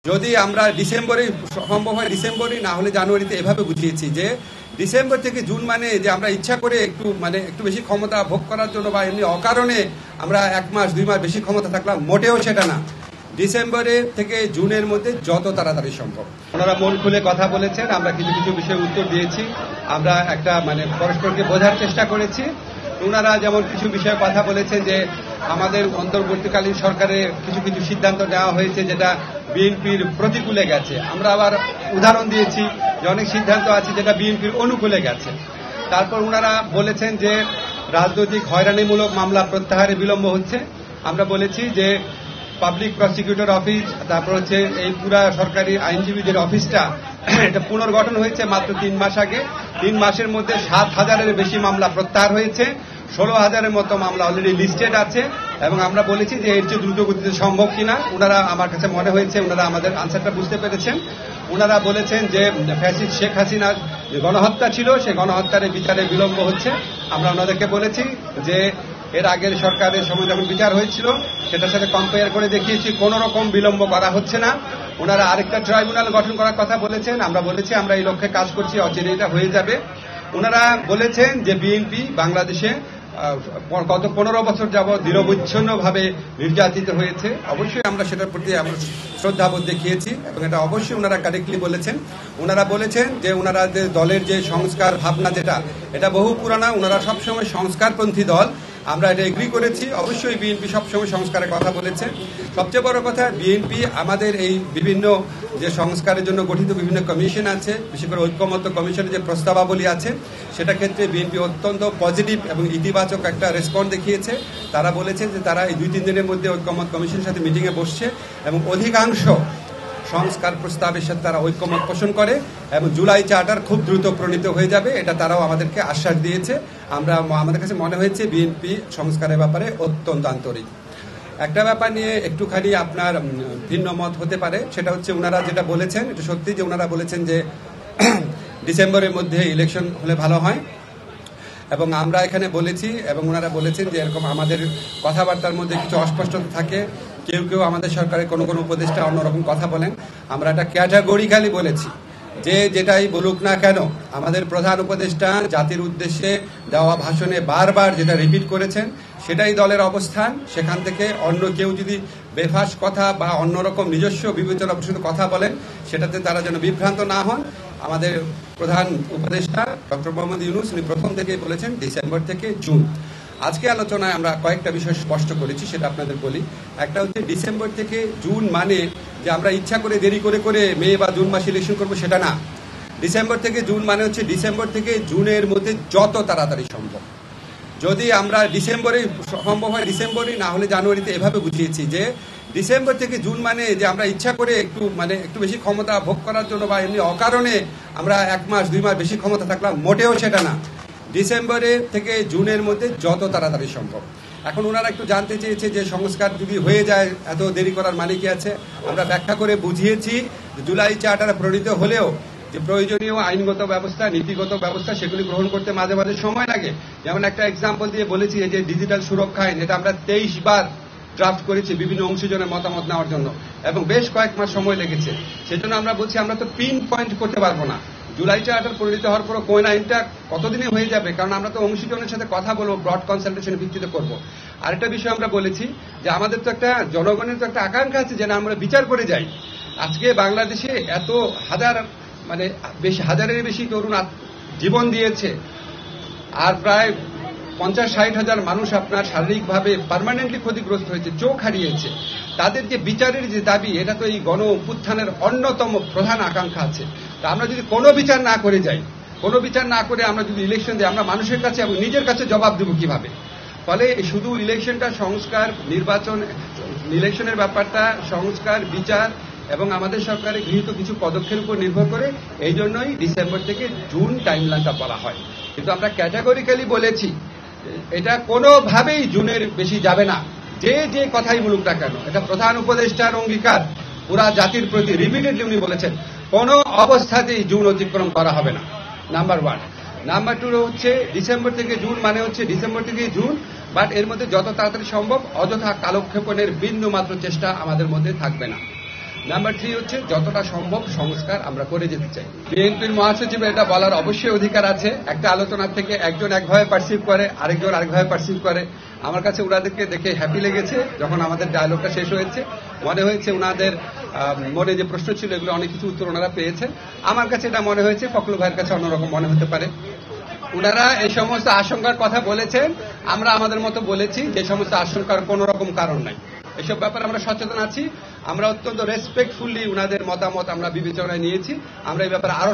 যদি আমরা ডিসেম্বরে সম্ভব হয় ডিসেম্বরে, না হলে জানুয়ারিতে এভাবে বুঝিয়েছি যে ডিসেম্বর থেকে জুন মানে যে আমরা ইচ্ছা করে একটু বেশি ক্ষমতা ভোগ করার জন্য বা এমনি অকারণে আমরা 1 মাস 2 মাস বেশি ক্ষমতা থাকলাম, মোটেও সেটা না। ডিসেম্বরের থেকে জুনের মধ্যে যত তাড়াতাড়ি সম্ভব। ওনারা মন খুলে কথা বলেছেন, আমরা কিছু কিছু বিষয়ে উত্তর দিয়েছি, আমরা একটা পরস্পরকে বোঝার চেষ্টা করেছি। ওনারা যেমন কিছু বিষয়ে কথা বলেছেন যে আমাদের অন্তর্বর্তীকালীন সরকারে কিছু কিছু সিদ্ধান্ত নেওয়া হয়েছে যেটা বিএনপির প্রতিকূলে গেছে। আমরা আবার উদাহরণ দিয়েছি যে অনেক সিদ্ধান্ত আছে যেটা বিএনপির অনুকূলে গেছে। তারপর ওনারা বলেছেন যে রাজনৈতিক হয়রানিমূলক মামলা প্রত্যাহারে বিলম্ব হচ্ছে। আমরা বলেছি যে পাবলিক প্রসিকিউটর অফিস, তারপর হচ্ছে এই পুরা সরকারি আইনজীবীদের অফিসটা এটা পুনর্গঠন হয়েছে মাত্র 3 মাস আগে। 3 মাসের মধ্যে 7,000-এর বেশি মামলা প্রত্যাহার হয়েছে, 16,000-এর মতো মামলা অলরেডি লিস্টেড আছে। এবং আমরা বলেছি যে এর চেয়ে দ্রুত গতিতে সম্ভব কিনা। ওনারা, আমার কাছে মনে হয়েছে ওনারা আমাদের আনসারটা বুঝতে পেরেছেন। ওনারা বলেছেন যে ফ্যাসিস্ট শেখ হাসিনার যে গণহত্যা ছিল সেই গণহত্যার বিচারে বিলম্ব হচ্ছে। আমরা ওনাদেরকে বলেছি যে এর আগের সরকারের সময় যখন বিচার হয়েছিল সেটার সাথে কম্পেয়ার করে দেখিয়েছি কোনো রকম বিলম্ব করা হচ্ছে না। ওনারা আরেকটা ট্রাইব্যুনাল গঠন করার কথা বলেছেন। আমরা বলেছি আমরা এই লক্ষ্যে কাজ করছি, অচিরে এটা হয়ে যাবে। ওনারা বলেছেন যে বিএনপি বাংলাদেশে গত 15 বছর যাবৎ নিরবচ্ছিন্নভাবে নির্যাতিত হয়েছে। অবশ্যই আমরা সেটার প্রতি আমরা শ্রদ্ধাবোধ দেখিয়েছি এবং এটা অবশ্যই ওনারা কারেক্টলি বলেছেন। ওনারা বলেছেন যে ওনারা যে দলের যে সংস্কার ভাবনা যেটা এটা বহু পুরানা, ওনারা সবসময় সংস্কারপন্থী দল, আমরা এটা এগ্রি করেছি। অবশ্যই বিএনপি সবসময় সংস্কারের কথা বলেছে। সবচেয়ে বড় কথা, বিএনপি আমাদের এই বিভিন্ন যে সংস্কারের জন্য গঠিত বিভিন্ন কমিশন আছে, বিশেষ করে ঐক্যমত্য কমিশনের যে প্রস্তাবাবলী আছে সেটা ক্ষেত্রে বিএনপি অত্যন্ত পজিটিভ এবং ইতিবাচক একটা রেসপন্স দেখিয়েছে। তারা বলেছে যে তারা এই 2-3 দিনের মধ্যে ঐক্যমত্য কমিশনের সাথে মিটিংয়ে বসছে এবং অধিকাংশ সংস্কার প্রস্তাবের সাথে তারা ঐক্যমত পোষণ করে এবং জুলাই চার্টার খুব দ্রুত প্রণীত হয়ে যাবে, এটা তারাও আমাদেরকে আশ্বাস দিয়েছে। আমাদের কাছে মনে হয়েছে বিএনপি সংস্কারের ব্যাপারে অত্যন্ত আন্তরিক। একটা ব্যাপার নিয়ে একটুখানি আপনার ভিন্ন মত হতে পারে, সেটা হচ্ছে ওনারা যেটা বলেছেন এটা সত্যি যে ওনারা বলেছেন যে ডিসেম্বরের মধ্যে ইলেকশন হলে ভালো হয়। এবং আমরা এখানে বলেছি এবং ওনারা বলেছেন যে এরকম আমাদের কথাবার্তার মধ্যে কিছু অস্পষ্টতা থাকে, কেউ কেউ আমাদের সরকারের কোনো কোনো উপদেষ্টা অন্যরকম কথা বলেন। আমরা এটা ক্যাটাগরিক্যালি বলেছি যে যেটাই বলুক না কেন আমাদের প্রধান উপদেষ্টা জাতির উদ্দেশ্যে দেওয়া ভাষণে বারবার যেটা রিপিট করেছেন সেটাই দলের অবস্থান। সেখান থেকে অন্য কেউ যদি বেফাস কথা বা অন্যরকম নিজস্ব বিবেচনা প্রসূত কথা বলেন সেটাতে তারা যেন বিভ্রান্ত না হন। আমাদের প্রধান উপদেষ্টা ডক্টর মোহাম্মদ ইউনূস উনি প্রথম থেকেই বলেছেন ডিসেম্বর থেকে জুন। আজকে আলোচনায় আমরা কয়েকটা বিষয় স্পষ্ট করেছি, সেটা আপনাদের বলি। একটা হচ্ছে ডিসেম্বর থেকে জুন মানে যে আমরা ইচ্ছা করে দেরি করে করে মে বা জুন মাসে ইলেকশন করবো সেটা না। ডিসেম্বর থেকে জুন মানে হচ্ছে ডিসেম্বর থেকে জুনের মধ্যে যত তাড়াতাড়ি সম্ভব। যদি আমরা ডিসেম্বরে সম্ভব হয় ডিসেম্বরে, না হলে জানুয়ারিতে এভাবে বুঝিয়েছি যে ডিসেম্বর থেকে জুন মানে যে আমরা ইচ্ছা করে একটু বেশি ক্ষমতা ভোগ করার জন্য বা এমনি অকারণে আমরা 1 মাস 2 মাস বেশি ক্ষমতা থাকলাম, মোটেও সেটা না। ডিসেম্বরের থেকে জুনের মধ্যে যত তাড়াতাড়ি সম্ভব। এখন ওনারা একটু জানতে চেয়েছে যে সংস্কার যদি হয়ে যায় এত দেরি করার মানে কি আছে। আমরা ব্যাখ্যা করে বুঝিয়েছি জুলাই চার্টার প্রণীত হলেও যে প্রয়োজনীয় আইনগত ব্যবস্থা, নীতিগত ব্যবস্থা সেগুলি গ্রহণ করতে মাঝে মাঝে সময় লাগে। যেমন একটা এক্সাম্পল দিয়ে বলেছি যে ডিজিটাল সুরক্ষা আইন, এটা আমরা 23 বার ড্রাফট করেছি বিভিন্ন অংশীজনের মতামত নেওয়ার জন্য এবং বেশ কয়েক মাস সময় লেগেছে। সেজন্য আমরা বলছি আমরা তো পিন পয়েন্ট করতে পারবো না জুলাই চার্টার পরিণত হওয়ার পর কোন আইনটা কতদিনে হয়ে যাবে, কারণ আমরা তো অংশীজনের সাথে কথা বলবো, ব্রড কনসালটেশনের ভিত্তিতে করবো। আরেকটা বিষয় আমরা বলেছি যে আমাদের তো একটা জনগণের তো একটা আকাঙ্ক্ষা আছে যেন আমরা বিচার করে যাই। আজকে বাংলাদেশে এত হাজারের বেশি তরুণ জীবন দিয়েছে আর প্রায় 50-60 হাজার মানুষ আপনার শারীরিকভাবে পার্মানেন্টলি ক্ষতিগ্রস্ত হয়েছে, চোখ হারিয়েছে। তাদের যে বিচারের যে দাবি, এটা তো এই গণ অভ্যুত্থানের অন্যতম প্রধান আকাঙ্ক্ষা আছে। তা আমরা যদি কোনো বিচার না করে যাই, কোনো বিচার না করে আমরা যদি ইলেকশন দিই, আমরা মানুষের কাছে এবং নিজের কাছে জবাব দেব কিভাবে? ফলে শুধু ইলেকশনটা সংস্কার, নির্বাচন, ইলেকশনের ব্যাপারটা সংস্কার, বিচার এবং আমাদের সরকারের গৃহীত কিছু পদক্ষেপের উপর নির্ভর করে। এই জন্যই ডিসেম্বর থেকে জুন টাইমলাইনটা বলা হয়। কিন্তু আমরা ক্যাটাগরিক্যালি বলেছি এটা কোনোভাবেই জুনের বেশি যাবে না, যে যে কথাই বলুক না কেন। এটা প্রধান উপদেষ্টার অঙ্গীকার পুরা জাতির প্রতি, রিপিটেডলি উনি বলেছেন কোন অবস্থাতেই জুন অতিক্রম করা হবে না, নাম্বার 1। নাম্বার 2 হচ্ছে ডিসেম্বর থেকে জুন মানে হচ্ছে ডিসেম্বর থেকে জুন, বাট এর মধ্যে যত তাড়াতাড়ি সম্ভব অযথা কালক্ষেপণের বিন্দু মাত্র চেষ্টা আমাদের মধ্যে থাকবে না। নাম্বার 3 হচ্ছে যতটা সম্ভব সংস্কার আমরা করে যেতে চাই। বিএনপির মহাসচিবের এটা বলার অবশ্যই অধিকার আছে। একটা আলোচনা থেকে একজন একভাবে পারসিভ করে, আরেকজন আরেকভাবে পারসিভ করে। আমার কাছে ওনাদেরকে দেখে হ্যাপি লেগেছে। যখন আমাদের ডায়লগটা শেষ হয়েছে মনে হয়েছে ওনাদের মনে যে প্রশ্ন ছিল এগুলো অনেক কিছু উত্তর ওনারা পেয়েছেন। আমার কাছে এটা মনে হয়েছে, ফখরুল ভাইয়ের কাছে অন্যরকম মনে হতে পারে। ওনারা এই সমস্ত আশঙ্কার কথা বলেছেন, আমরা আমাদের মতো বলেছি যে সমস্ত আশঙ্কার কোন রকম কারণ নাই। এসব ব্যাপারে আমরা সচেতন আছি। আমরা অত্যন্ত রেসপেক্টফুলি ওনাদের মতামত আমরা বিবেচনায় নিয়েছি। আমরা এই ব্যাপারে আরো